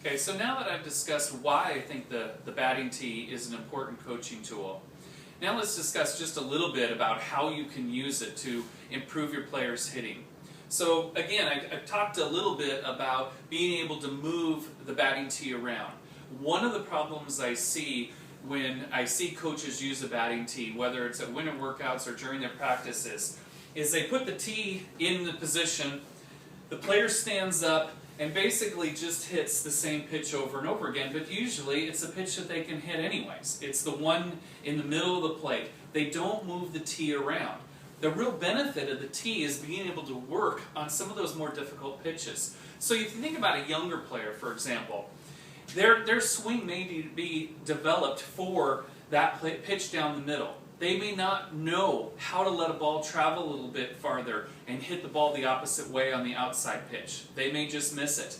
Okay, so now that I've discussed why I think the batting tee is an important coaching tool, now let's discuss just a little bit about how you can use it to improve your players' hitting. So again, I've talked a little bit about being able to move the batting tee around. One of the problems I see when I see coaches use the batting tee, whether it's at winter workouts or during their practices, is they put the tee in the position, the player stands up, and basically just hits the same pitch over and over again, but usually it's a pitch that they can hit anyways. It's the one in the middle of the plate. They don't move the tee around. The real benefit of the tee is being able to work on some of those more difficult pitches. So if you think about a younger player, for example, their swing may be developed for that pitch down the middle. They may not know how to let a ball travel a little bit farther and hit the ball the opposite way on the outside pitch. They may just miss it.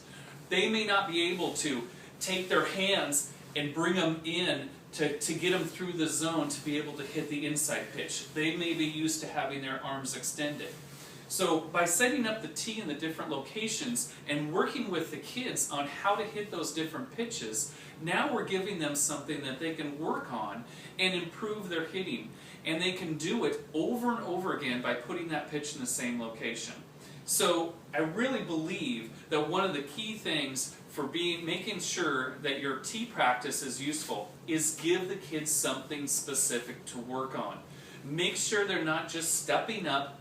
They may not be able to take their hands and bring them in to get them through the zone to be able to hit the inside pitch. They may be used to having their arms extended. So by setting up the tee in the different locations and working with the kids on how to hit those different pitches, now we're giving them something that they can work on and improve their hitting. And they can do it over and over again by putting that pitch in the same location. So I really believe that one of the key things for making sure that your tee practice is useful is give the kids something specific to work on. Make sure they're not just stepping up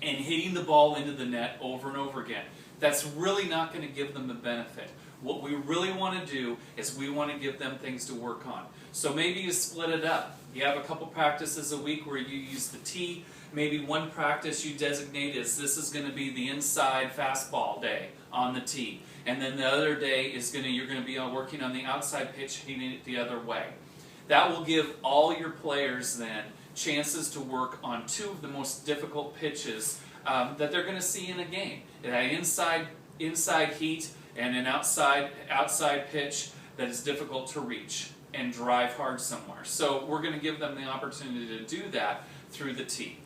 and hitting the ball into the net over and over again. That's really not going to give them the benefit. What we really want to do is we want to give them things to work on. So maybe you split it up. You have a couple practices a week where you use the tee. Maybe one practice you designate as this is going to be the inside fastball day on the tee. And then the other day is you're going to be working on the outside pitch, hitting it the other way. That will give all your players then chances to work on two of the most difficult pitches that they're going to see in a game. That inside heat and an outside pitch that is difficult to reach and drive hard somewhere. So we're going to give them the opportunity to do that through the tee.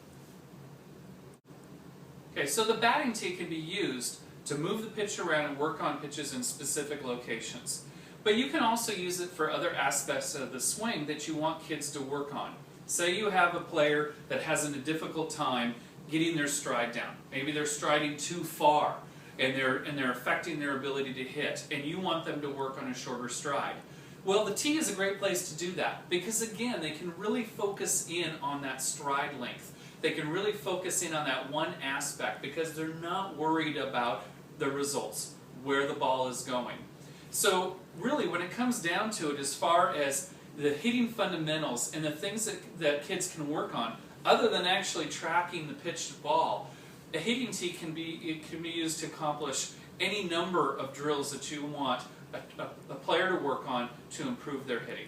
Okay, so the batting tee can be used to move the pitch around and work on pitches in specific locations. But you can also use it for other aspects of the swing that you want kids to work on. Say you have a player that has a difficult time getting their stride down. Maybe they're striding too far and they're affecting their ability to hit, and you want them to work on a shorter stride. Well, the tee is a great place to do that because, again, they can really focus in on that stride length. They can really focus in on that one aspect because they're not worried about the results, where the ball is going. So really, when it comes down to it, as far as the hitting fundamentals and the things that kids can work on, other than actually tracking the pitched ball, a hitting tee can be used to accomplish any number of drills that you want a player to work on to improve their hitting.